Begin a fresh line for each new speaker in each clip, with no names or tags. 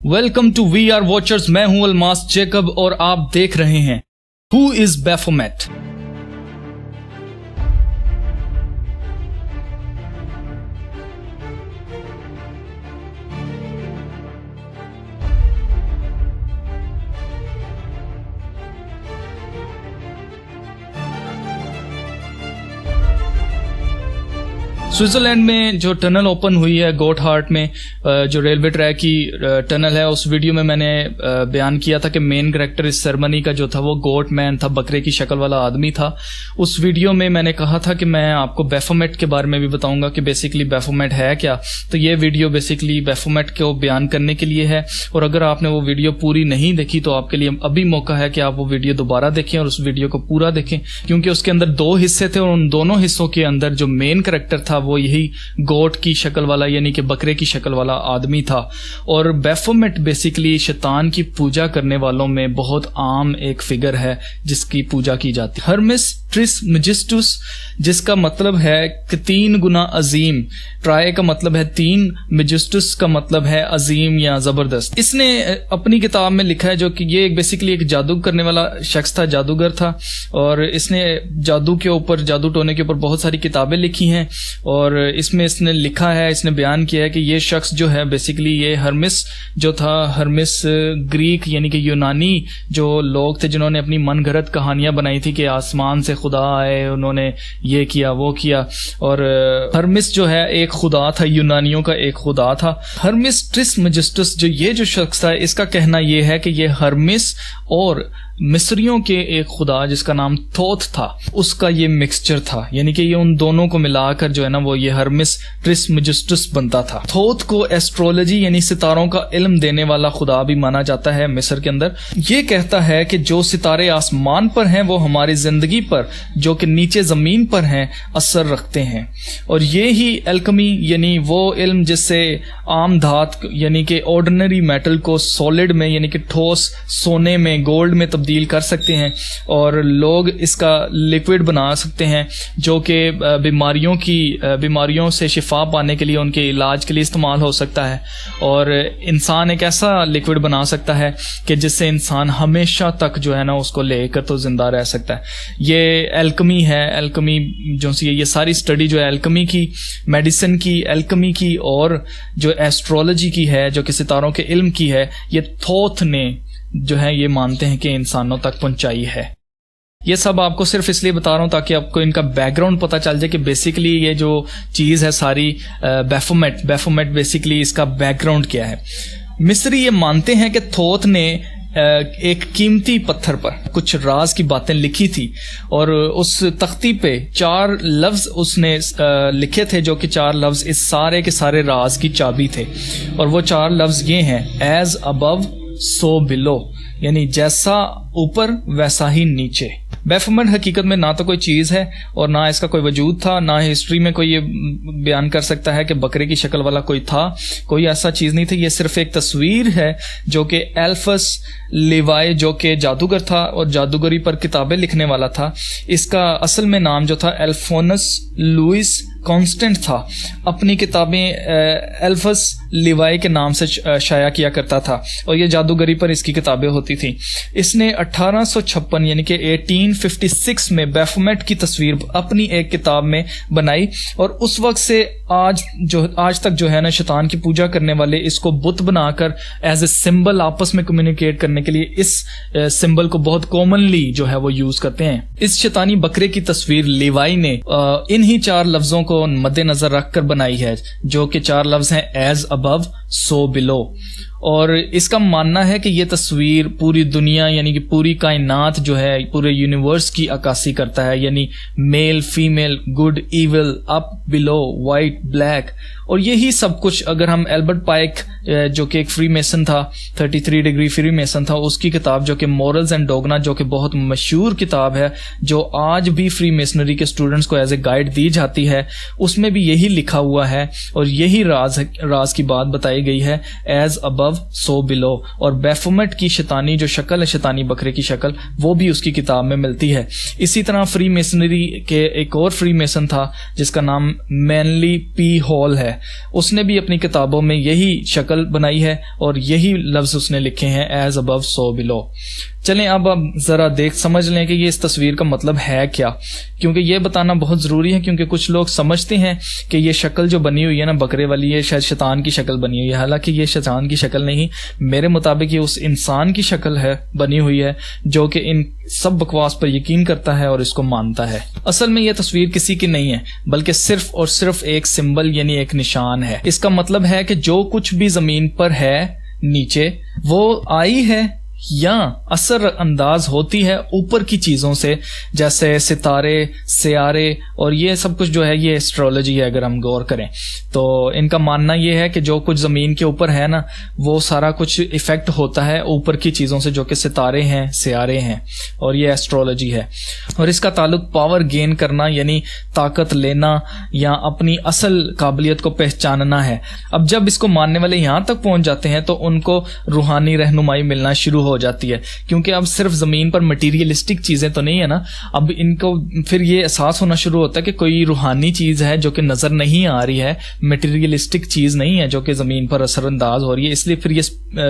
Welcome to we are watchers. मैं हूं Almas Jacob और आप देख रहे हैं हु इज बैफोमेट। स्विट्जरलैंड में जो टनल ओपन हुई है गोटहार्ट में, जो रेलवे ट्रैक की टनल है, उस वीडियो में मैंने बयान किया था कि मेन कैरेक्टर इस सेरेमनी का जो था वो गोट मैन था, बकरे की शक्ल वाला आदमी था। उस वीडियो में मैंने कहा था कि मैं आपको बैफोमेट के बारे में भी बताऊंगा कि बेसिकली बैफोमेट है क्या। तो ये वीडियो बेसिकली बैफोमेट को बयान करने के लिए है, और अगर आपने वो वीडियो पूरी नहीं देखी तो आपके लिए अभी मौका है कि आप वो वीडियो दोबारा देखें और उस वीडियो को पूरा देखें, क्योंकि उसके अंदर दो हिस्से थे और उन दोनों हिस्सों के अंदर जो मेन कैरेक्टर था वो यही गोट की शक्ल वाला यानी कि बकरे की शक्ल वाला आदमी था। और बैफोमेट बेसिकली शैतान की पूजा करने वालों में बहुत आम एक फिगर है जिसकी पूजा की जाती है। हर्मिस ट्रिसमेजिस्टस, जिसका मतलब है कि 3 गुना अजीम। ट्राई का मतलब है 3, मेजिस्टस का मतलब है अजीम या जबरदस्त। इसने अपनी किताब में लिखा है जो कि ये बेसिकली एक जादू करने वाला शख्स था, जादूगर था, और इसने जादू के ऊपर, जादू टोने के ऊपर बहुत सारी किताबें लिखी हैं। और इसमें इसने लिखा है, इसने बयान किया है कि ये शख्स जो है बेसिकली ये हर्मिस जो था, हर्मिस ग्रीक यानी कि यूनानी जो लोग थे जिन्होंने अपनी मनगढ़ंत कहानियां बनाई थी कि आसमान से खुदा आए, उन्होंने ये किया वो किया। और हर्मिस जो है एक खुदा था, यूनानियों का एक खुदा था। हर्मिस ट्रिसमेजिस्टस जो शख्स था, इसका कहना यह है कि ये हर्मिस और मिस्रियों के एक खुदा जिसका नाम थोथ था उसका ये मिक्सचर था, यानी कि ये उन दोनों को मिलाकर जो है ना वो ये हर्मिस ट्रिसमेजिस्टस बनता था। थोथ को एस्ट्रोलॉजी यानी सितारों का इल्म देने वाला खुदा भी माना जाता है मिस्र के अंदर। ये कहता है कि जो सितारे आसमान पर हैं वो हमारी जिंदगी पर, जो कि नीचे जमीन पर हैं, असर रखते हैं। और ये ही एल्कमी यानी वो इल्म जिससे आम धात यानी कि ऑर्डिनरी मेटल को सॉलिड में यानी कि ठोस सोने में, गोल्ड में तब्दील कर सकते हैं, और लोग इसका लिक्विड बना सकते हैं जो कि बीमारियों से शिफा पाने के लिए, उनके इलाज के लिए इस्तेमाल हो सकता है। और इंसान एक ऐसा लिक्विड बना सकता है कि जिससे इंसान हमेशा तक जो है ना उसको लेकर तो जिंदा रह सकता है। ये एल्कमी है, एल्कमी जो सी ये सारी स्टडी जो है एल्कमी की, मेडिसिन की, एल्कमी की और जो एस्ट्रोलॉजी की है, जो कि सितारों के इल्म की है, ये थोथ ने जो है ये मानते हैं कि इंसानों तक पहुंचाई है। ये सब आपको सिर्फ इसलिए बता रहा हूं ताकि आपको इनका बैकग्राउंड पता चल जाए कि बेसिकली ये जो चीज है सारी बैफोमेट बेसिकली इसका बैकग्राउंड क्या है। मिस्री ये मानते हैं कि थोथ ने एक कीमती पत्थर पर कुछ राज की बातें लिखी थी, और उस तख्ती पे 4 लफ्ज उसने लिखे थे जो कि 4 लफ्ज इस सारे के सारे राज की चाबी थे। और वो 4 लफ्ज ये हैं, एज अबव सो बिलो, यानी जैसा ऊपर वैसा ही नीचे। बैफोमेट हकीकत में ना तो कोई चीज है और ना इसका कोई वजूद था, ना हिस्ट्री में कोई ये बयान कर सकता है कि बकरे की शक्ल वाला कोई था। कोई ऐसा चीज नहीं थी, ये सिर्फ एक तस्वीर है जो कि एल्फस लिवाई जो कि जादूगर था और जादूगरी पर किताबें लिखने वाला था, इसका असल में नाम जो था एल्फोनस लुइस कांस्टेंट था। अपनी किताबें एल्फस लिवाई के नाम से शाया किया करता था और ये जादूगरी पर इसकी किताबें होती थी। इसने 1856 यानी कि 1856 में बैफोमेट की तस्वीर अपनी एक किताब में बनाई, और उस वक्त से आज तक जो है ना शैतान की पूजा करने वाले इसको बुत बनाकर एज ए सिंबल आपस में कम्युनिकेट करने के लिए इस सिंबल को बहुत कॉमनली जो है वो यूज करते हैं। इस शैतानी बकरे की तस्वीर लिवाई ने इन्हीं 4 लफ्जों को मद्देनजर रखकर बनाई है, जो कि 4 लफ्ज हैं, एज अबव सो बिलो। और इसका मानना है कि ये तस्वीर पूरी दुनिया यानी कि पूरी कायनात जो है, पूरे यूनिवर्स की अक्कासी करता है, यानी male female, good evil, up below, white black. और यही सब कुछ अगर हम एल्बर्ट पाइक जो कि एक फ्री मेसन था, 33 डिग्री फ्री मेसन था, उसकी किताब जो कि मॉरल्स एंड डोगना, जो कि बहुत मशहूर किताब है जो आज भी फ्री मेसनरी के स्टूडेंट्स को एज ए गाइड दी जाती है, उसमें भी यही लिखा हुआ है और यही राज की बात बताई गई है एज अबव सो बिलो, और बैफोमेट की शैतानी जो शक्ल है, शैतानी बकरे की शक्ल, वो भी उसकी किताब में मिलती है। इसी तरह फ्री मेसनरी के एक और फ्री मेसन था जिसका नाम मैनली पी हॉल है, उसने भी अपनी किताबों में यही शक्ल बनाई है और यही लफ्ज उसने लिखे हैं एज अबव सो बिलो। चलें अब जरा समझ लें कि ये इस तस्वीर का मतलब है क्या, क्योंकि ये बताना बहुत जरूरी है, क्योंकि कुछ लोग समझते हैं कि ये शक्ल जो बनी हुई है ना बकरे वाली, ये शायद शैतान की शक्ल बनी हुई है, हालांकि ये शैतान की शक्ल नहीं, मेरे मुताबिक ये उस इंसान की शक्ल है बनी हुई है जो कि इन सब बकवास पर यकीन करता है और इसको मानता है। असल में यह तस्वीर किसी की नहीं है, बल्कि सिर्फ और सिर्फ एक सिंबल यानी एक निशान है। इसका मतलब है कि जो कुछ भी जमीन पर है नीचे, वो आई है या असर अंदाज होती है ऊपर की चीजों से, जैसे सितारे, सियारे, और ये सब कुछ जो है ये एस्ट्रोलॉजी है। अगर हम गौर करें तो इनका मानना ये है कि जो कुछ जमीन के ऊपर है ना, वो सारा कुछ इफेक्ट होता है ऊपर की चीजों से, जो कि सितारे हैं, सियारे हैं, और ये एस्ट्रोलॉजी है। और इसका ताल्लुक पावर गेन करना यानी ताकत लेना या अपनी असल काबिलियत को पहचानना है। अब जब इसको मानने वाले यहां तक पहुंच जाते हैं तो उनको रूहानी रहनुमाई मिलना शुरू हो जाती है, क्योंकि अब सिर्फ जमीन पर मटीरियलिस्टिक चीजें तो नहीं है ना, अब इनको फिर ये एहसास होना शुरू होता है कि कोई रूहानी चीज है जो कि नजर नहीं आ रही है, मटीरियलिस्टिक चीज नहीं है जो कि जमीन पर असरअंदाज हो रही है। इसलिए फिर ये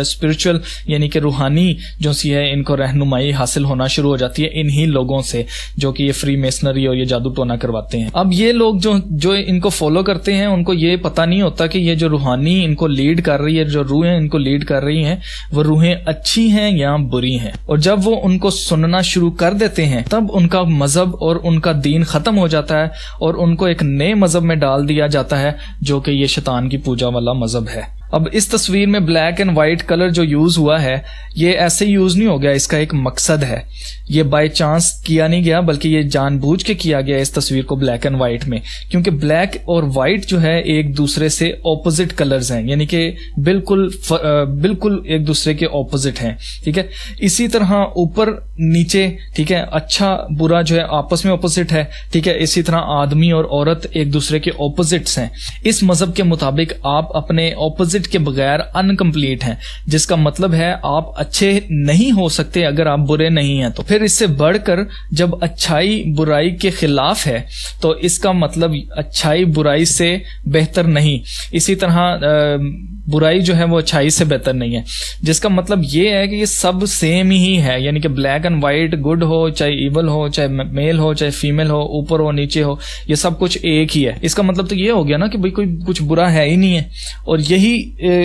स्पिरिचुअल यानी कि रूहानी जो सी है, इनको रहनुमाई हासिल होना शुरू हो जाती है इन्हीं लोगों से जो कि ये फ्री मेसनरी और ये जादू टोना करवाते हैं। अब ये लोग जो इनको फॉलो करते हैं, उनको ये पता नहीं होता कि ये जो रूहानी इनको लीड कर रही है, जो रूहें इनको लीड कर रही हैं, वो रूहें अच्छी हैं या बुरी हैं। और जब वो उनको सुनना शुरू कर देते हैं तब उनका मजहब और उनका दीन खत्म हो जाता है और उनको एक नए मजहब में डाल दिया जाता है जो कि ये शैतान की पूजा वाला मजहब है। अब इस तस्वीर में ब्लैक एंड व्हाइट कलर जो यूज हुआ है, ये ऐसे यूज नहीं हो गया, इसका एक मकसद है। ये बाय चांस किया नहीं गया, बल्कि ये जानबूझ के किया गया इस तस्वीर को ब्लैक एंड व्हाइट में, क्योंकि ब्लैक और व्हाइट जो है एक दूसरे से ऑपोजिट कलर्स हैं, यानी कि बिल्कुल एक दूसरे के ऑपोजिट हैं। ठीक है, इसी तरह ऊपर नीचे, ठीक है, अच्छा बुरा जो है आपस में ऑपोजिट है। ठीक है, इसी तरह आदमी और औरत एक दूसरे के ऑपोजिट्स हैं। इस मजहब के मुताबिक आप अपने ऑपोजिट के बगैर अनकंप्लीट हैं, जिसका मतलब है आप अच्छे नहीं हो सकते अगर आप बुरे नहीं हैं। तो फिर इससे बढ़कर जब अच्छाई बुराई के खिलाफ है तो इसका मतलब अच्छाई बुराई से बेहतर नहीं, इसी तरह बुराई जो है वो अच्छाई से बेहतर नहीं है, जिसका मतलब ये है कि ये सब सेम ही है, यानी कि ब्लैक एंड व्हाइट, गुड हो चाहे इवल हो, चाहे मेल हो चाहे फीमेल हो, ऊपर हो नीचे हो, ये सब कुछ एक ही है। इसका मतलब तो ये हो गया ना कि भाई कोई कुछ बुरा है ही नहीं है। और यही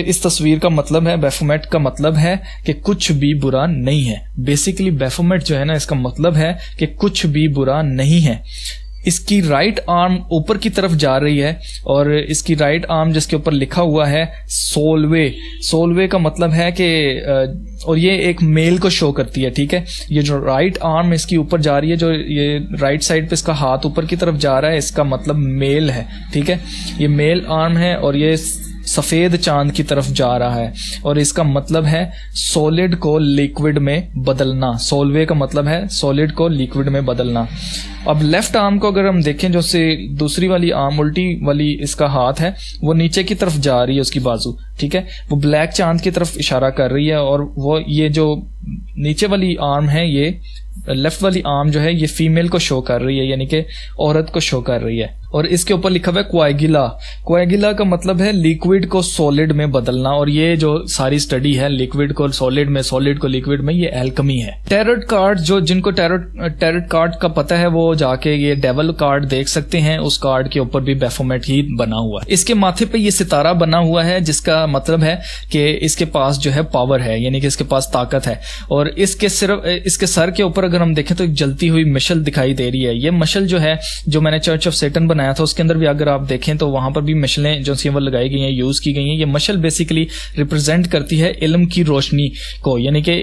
इस तस्वीर का मतलब है, बैफोमेट का मतलब है कि कुछ भी बुरा नहीं है। बेसिकली बैफोमेट जो है ना, इसका मतलब है कि कुछ भी बुरा नहीं है। इसकी राइट आर्म ऊपर की तरफ जा रही है और इसकी राइट आर्म जिसके ऊपर लिखा हुआ है सोलवे, सोलवे का मतलब है कि और ये एक मेल को शो करती है। ठीक है, ये जो राइट आर्म इसकी ऊपर जा रही है, जो ये राइट साइड पे इसका हाथ ऊपर की तरफ जा रहा है, इसका मतलब मेल है। ठीक है, ये मेल आर्म है और ये सफेद चांद की तरफ जा रहा है और इसका मतलब है सॉलिड को लिक्विड में बदलना। सोलवे का मतलब है सॉलिड को लिक्विड में बदलना। अब लेफ्ट आर्म को अगर हम देखें, जो से दूसरी वाली आर्म उल्टी वाली इसका हाथ है, वो नीचे की तरफ जा रही है, उसकी बाजू, ठीक है, वो ब्लैक चांद की तरफ इशारा कर रही है। और वो ये जो नीचे वाली आर्म है, ये लेफ्ट वाली आर्म जो है, ये फीमेल को शो कर रही है, यानी कि औरत को शो कर रही है। और इसके ऊपर लिखा हुआ है क्वाइगिला। क्वाइगिला का मतलब है लिक्विड को सॉलिड में बदलना। और ये जो सारी स्टडी है लिक्विड को सॉलिड में, सॉलिड को लिक्विड में, ये एल्केमी है। टैरोट कार्ड, जो जिनको टैरोट कार्ड का पता है वो जाके ये डेवल कार्ड देख सकते हैं, उस कार्ड के ऊपर भी बैफोमेट ही बना हुआ है। इसके माथे पे ये सितारा बना हुआ है, जिसका मतलब है कि इसके पास जो है पावर है, यानी कि इसके पास ताकत है। और इसके सिर्फ इसके सर के ऊपर अगर हम देखें तो एक जलती हुई मशल दिखाई दे रही है। ये मशल जो है, जो मैंने चर्च ऑफ सेटन बनाया था, उसके अंदर भी अगर आप देखें तो वहां पर भी मशलें जो वो लगाई गई हैं, यूज की गई हैं। ये मशल बेसिकली रिप्रेजेंट करती है इल्म की रोशनी को, यानी कि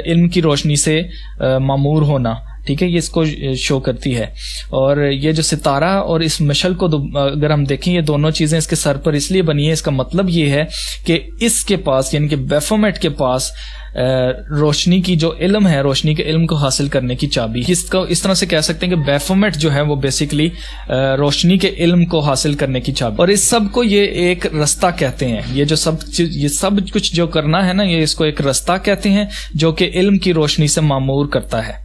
इल्म की रोशनी से मामूर होना। ठीक है, ये इसको शो करती है। और ये जो सितारा और इस मशल को अगर हम देखें, ये दोनों चीजें इसके सर पर इसलिए बनी है, इसका मतलब ये है कि इसके पास यानी कि बैफोमेट के पास रोशनी की जो इल्म है, रोशनी के इल्म को हासिल करने की चाबी। इसको इस तरह से कह सकते हैं कि बैफोमेट जो है वो बेसिकली रोशनी के इल्म को हासिल करने की चाबी। और इस सब को ये एक रास्ता कहते हैं। ये सब कुछ जो करना है ना, ये इसको एक रास्ता कहते हैं जो कि इल्म की रोशनी से मामूर करता है।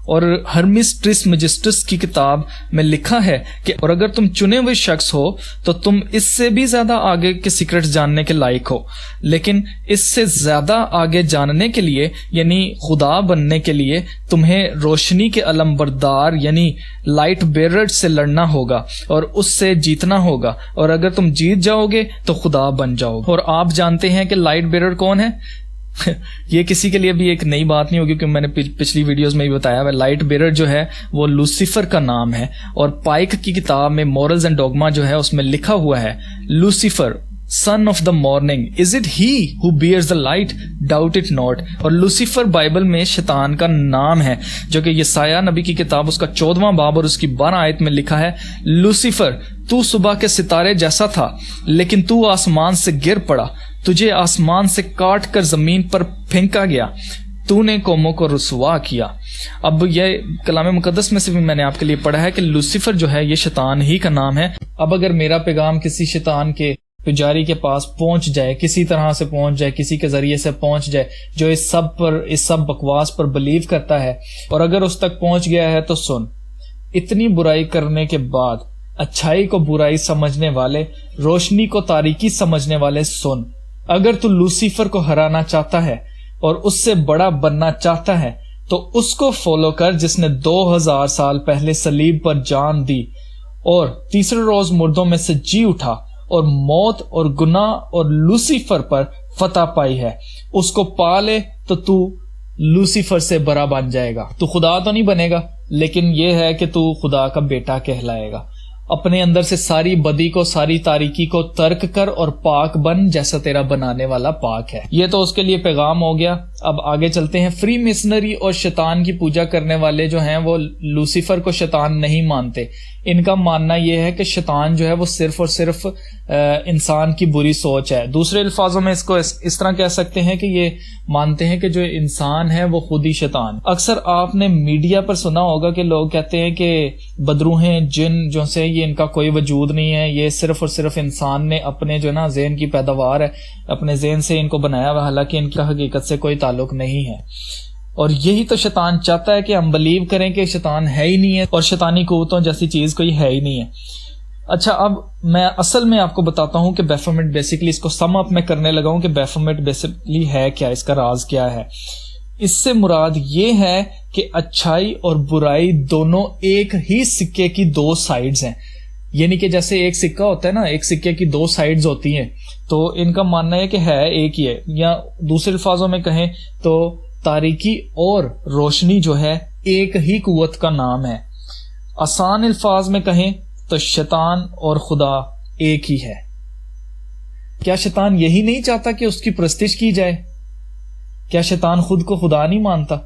और हर्मिस ट्रिसमेजिस्टस की किताब में लिखा है कि और अगर तुम चुने हुए शख्स हो तो तुम इससे भी ज्यादा आगे के सीक्रेट्स जानने के लायक हो, लेकिन इससे ज्यादा आगे जानने के लिए यानी खुदा बनने के लिए तुम्हें रोशनी के अलमबरदार यानी लाइट बेरर से लड़ना होगा और उससे जीतना होगा। और अगर तुम जीत जाओगे तो खुदा बन जाओगे। और आप जानते हैं कि लाइट बेरर कौन है? ये किसी के लिए भी एक नई बात नहीं होगी, क्योंकि मैंने पिछली वीडियोस में भी बताया है। लाइट बेरर जो है वो लूसीफर का नाम है। और पाइक की किताब में मॉरल्स एंड डॉगमा जो है उसमें लिखा हुआ है, Lucifer son of the morning, is it he who bears the light, doubt it not. और लूसीफर बाइबल में शैतान का नाम है, जो कि यसाया नबी की किताब उसका 14वां बाब और उसकी 12 आयत में लिखा है, लूसीफर तू सुबह के सितारे जैसा था, लेकिन तू आसमान से गिर पड़ा, तुझे आसमान से काट कर जमीन पर फेंका गया, तूने कौमों को रुसवा किया। अब यह कलाम मुकद्दस में से भी मैंने आपके लिए पढ़ा है कि लूसीफर जो है ये शैतान ही का नाम है। अब अगर मेरा पैगाम किसी शैतान के पुजारी के पास पहुंच जाए, किसी तरह से पहुंच जाए, किसी के जरिए से पहुंच जाए जो इस सब बकवास पर बिलीव करता है, और अगर उस तक पहुंच गया है तो सुन, इतनी बुराई करने के बाद अच्छाई को बुराई समझने वाले, रोशनी को तारीकी समझने वाले, सुन, अगर तू लूसीफर को हराना चाहता है और उससे बड़ा बनना चाहता है तो उसको फॉलो कर जिसने 2000 साल पहले सलीब पर जान दी और तीसरे रोज मुर्दों में से जी उठा और मौत और गुनाह और लूसीफर पर फतह पाई है। उसको पा ले तो तू लूसीफर से बड़ा बन जाएगा। तू खुदा तो नहीं बनेगा, लेकिन यह है कि तू खुदा का बेटा कहलाएगा। अपने अंदर से सारी बदी को, सारी तारीकी को तर्क कर और पाक बन जैसा तेरा बनाने वाला पाक है। ये तो उसके लिए पैगाम हो गया। अब आगे चलते हैं। फ्री मिशनरी और शैतान की पूजा करने वाले जो हैं वो लूसीफर को शैतान नहीं मानते। इनका मानना यह है कि शैतान जो है वो सिर्फ और सिर्फ इंसान की बुरी सोच है। दूसरे अल्फाजों में इसको इस तरह कह सकते हैं कि ये मानते हैं कि जो इंसान है वो खुद ही शैतान। अक्सर आपने मीडिया पर सुना होगा कि लोग कहते हैं कि बदरूहें, जिन जो से ये इनका कोई वजूद नहीं है, ये सिर्फ और सिर्फ इंसान ने अपने जो ना ज़हन की पैदावार है, अपने ज़हन से इनको बनाया हुआ, हालांकि इनका हकीकत से कोई ताल्लुक नहीं है। और यही तो शैतान चाहता है कि हम बिलीव करें कि शैतान है ही नहीं है और शैतानी कुव्वतों जैसी चीज कोई है ही नहीं है। अच्छा, अब मैं असल में आपको बताता हूं कि बैफोमेट बेसिकली, इसको सम अप में करने लगा हूं कि बैफोमेट बेसिकली है क्या, इसका राज क्या है। इससे मुराद ये है कि अच्छाई और बुराई दोनों एक ही सिक्के की दो साइड्स हैं। यानी कि जैसे एक सिक्का होता है ना, एक सिक्के की दो साइड्स होती हैं, तो इनका मानना है कि है एक ही है। या दूसरे अल्फाजों में कहें तो तारीकी और रोशनी जो है एक ही कुव्वत का नाम है। आसान अल्फाज में कहें तो शैतान और खुदा एक ही है। क्या शैतान यही नहीं चाहता कि उसकी प्रस्तिश की जाए? क्या शैतान खुद को खुदा नहीं मानता?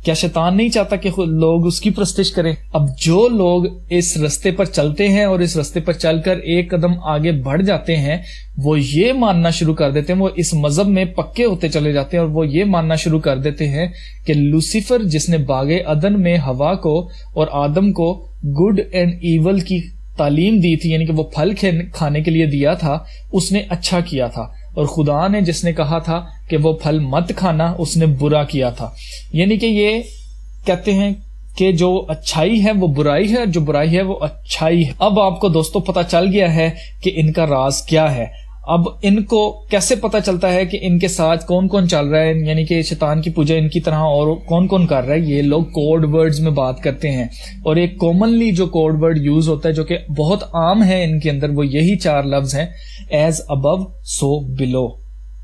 क्या शैतान नहीं चाहता कि लोग उसकी प्रस्तिश करें? अब जो लोग इस रास्ते पर चलते हैं और इस रास्ते पर चलकर एक कदम आगे बढ़ जाते हैं, वो ये मानना शुरू कर देते हैं, वो इस मजहब में पक्के होते चले जाते हैं और वो ये मानना शुरू कर देते हैं कि लूसीफर, जिसने बागे अदन में हवा को और आदम को गुड एंड ईवल की तालीम दी थी, यानी कि वो फल खाने के लिए दिया था, उसने अच्छा किया था, और खुदा ने जिसने कहा था कि वो फल मत खाना, उसने बुरा किया था। यानी कि ये कहते हैं कि जो अच्छाई है वो बुराई है, जो बुराई है वो अच्छाई है। अब आपको दोस्तों पता चल गया है कि इनका राज क्या है। अब इनको कैसे पता चलता है कि इनके साथ कौन कौन चल रहा है, यानी कि शैतान की पूजा इनकी तरह और कौन कौन कर रहा है। ये लोग कोड वर्ड्स में बात करते हैं, और एक कॉमनली जो कोड वर्ड यूज होता है जो कि बहुत आम है इनके अंदर, वो यही 4 लफ्ज हैं, as above so below.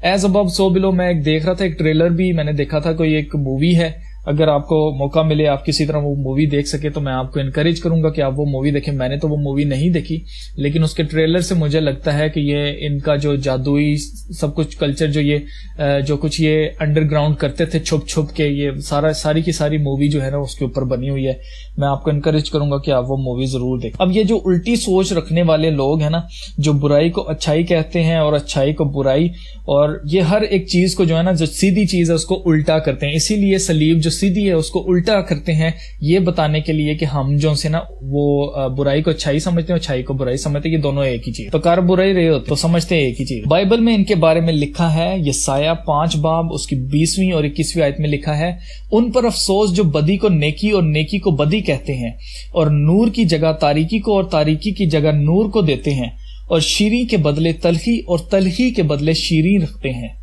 As above so below, मैं एक देख रहा था, एक ट्रेलर भी मैंने देखा था, कोई एक मूवी है अगर आपको मौका मिले, आप किसी तरह वो मूवी देख सके, तो मैं आपको इनकरेज करूंगा कि आप वो मूवी देखें। मैंने तो वो मूवी नहीं देखी, लेकिन उसके ट्रेलर से मुझे लगता है कि ये इनका जो जादुई सब कुछ कल्चर जो कुछ ये अंडरग्राउंड करते थे छुप छुप के, ये सारी की सारी मूवी जो है ना उसके ऊपर बनी हुई है। मैं आपको इनकरेज करूंगा कि आप वो मूवी जरूर देखें। अब ये जो उल्टी सोच रखने वाले लोग हैं ना, जो बुराई को अच्छाई कहते हैं और अच्छाई को बुराई, और ये हर एक चीज को जो है ना, जो सीधी चीज है उसको उल्टा करते हैं। इसीलिए सलीब जो सीधी है उसको उल्टा करते हैं, ये बताने के लिए कि हम जो से ना वो बुराई को अच्छाई समझते हैं, अच्छाई को बुराई समझते हैं, ये दोनों एक ही चीज। तो कार बुराई रहे होते तो समझते हैं एक ही चीज। बाइबल में इनके बारे में लिखा है, यसाया 5 बाब उसकी 20वीं और 21वीं आयत में लिखा है, उन पर अफसोस जो बदी को नेकी और नेकी को बदी कहते हैं, और नूर की जगह तारीकी को और तारीकी की जगह नूर को देते हैं, और शीरी के बदले तलखी और तलखी के बदले शीरी रखते हैं।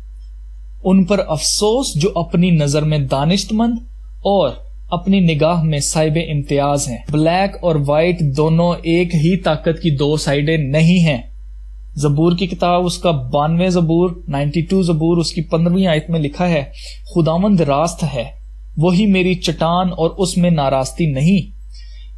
उन पर अफसोस जो अपनी नजर में दानिशमंद और अपनी निगाह में साहिबे इम्तियाज हैं। ब्लैक और व्हाइट दोनों एक ही ताकत की दो साइडें नहीं हैं। जबूर की किताब उसका 92 जबूर 92 जबूर उसकी 15वीं आयत में लिखा है, खुदावंद रास्त है, वही मेरी चट्टान और उसमें नारास्ती नहीं।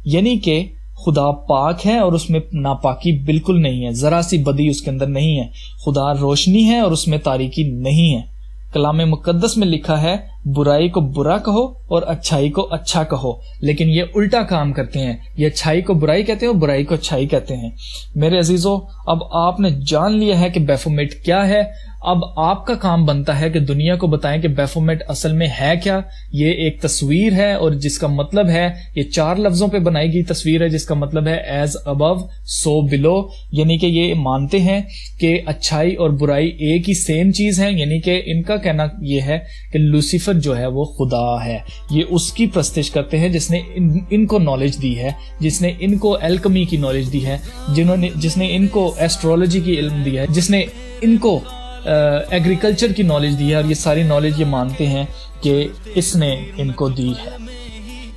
यानी कि खुदा पाक है और उसमें नापाकी बिल्कुल नहीं है, जरा सी बदी उसके अंदर नहीं है। खुदा रोशनी है और उसमें तारीकी नहीं है। कलाम मुकद्दस में लिखा है, बुराई को बुरा कहो और अच्छाई को अच्छा कहो, लेकिन ये उल्टा काम करते हैं। ये अच्छाई को बुराई कहते हैं और बुराई को अच्छाई कहते हैं। मेरे अजीजों, अब आपने जान लिया है कि बैफोमेट क्या है। अब आपका काम बनता है कि दुनिया को बताएं कि बैफोमेट असल में है क्या। ये एक तस्वीर है और जिसका मतलब है, ये 4 लफ्जों पे बनाई गई तस्वीर है, जिसका मतलब है एज अबव सो बिलो। यानी कि ये मानते हैं कि अच्छाई और बुराई एक ही सेम चीज है। यानी कि इनका कहना यह है कि लूसीफर जो है वो खुदा है। ये उसकी प्रस्तिश करते हैं जिसने इनको नॉलेज दी है, जिसने इनको एल्कमी की नॉलेज दी है, जिसने इनको एस्ट्रोलॉजी की इल्म दिया है, जिसने इनको एग्रीकल्चर की नॉलेज दी है। और ये सारी नॉलेज ये मानते हैं कि इसने इनको दी है।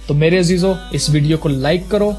तो मेरे अजीजों, इस वीडियो को लाइक करो,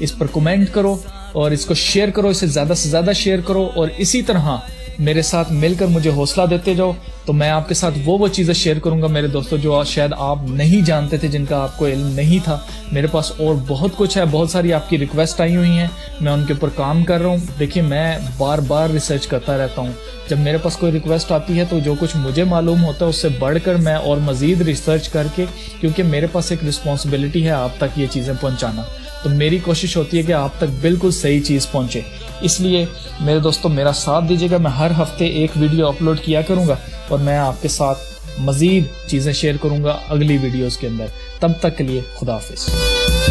इस पर कमेंट करो और इसको शेयर करो, इसे ज्यादा से ज्यादा शेयर करो, और इसी तरह मेरे साथ मिलकर मुझे हौसला देते जाओ। तो मैं आपके साथ वो चीजें शेयर करूंगा मेरे दोस्तों जो शायद आप नहीं जानते थे, जिनका आपको इल्म नहीं था। मेरे पास और बहुत कुछ है, बहुत सारी आपकी रिक्वेस्ट आई हुई हैं, मैं उनके ऊपर काम कर रहा हूँ। देखिए, मैं बार बार रिसर्च करता रहता हूँ। जब मेरे पास कोई रिक्वेस्ट आती है तो जो कुछ मुझे मालूम होता है उससे बढ़कर मैं और मजीद रिसर्च करके, क्योंकि मेरे पास एक रिस्पॉन्सिबिलिटी है आप तक ये चीजें पहुंचाना, तो मेरी कोशिश होती है कि आप तक बिल्कुल सही चीज पहुंचे। इसलिए मेरे दोस्तों, मेरा साथ दीजिएगा। मैं हर हफ्ते एक वीडियो अपलोड किया करूंगा और मैं आपके साथ मजीद चीजें शेयर करूंगा अगली वीडियोस के अंदर। तब तक के लिए खुदा हाफिज।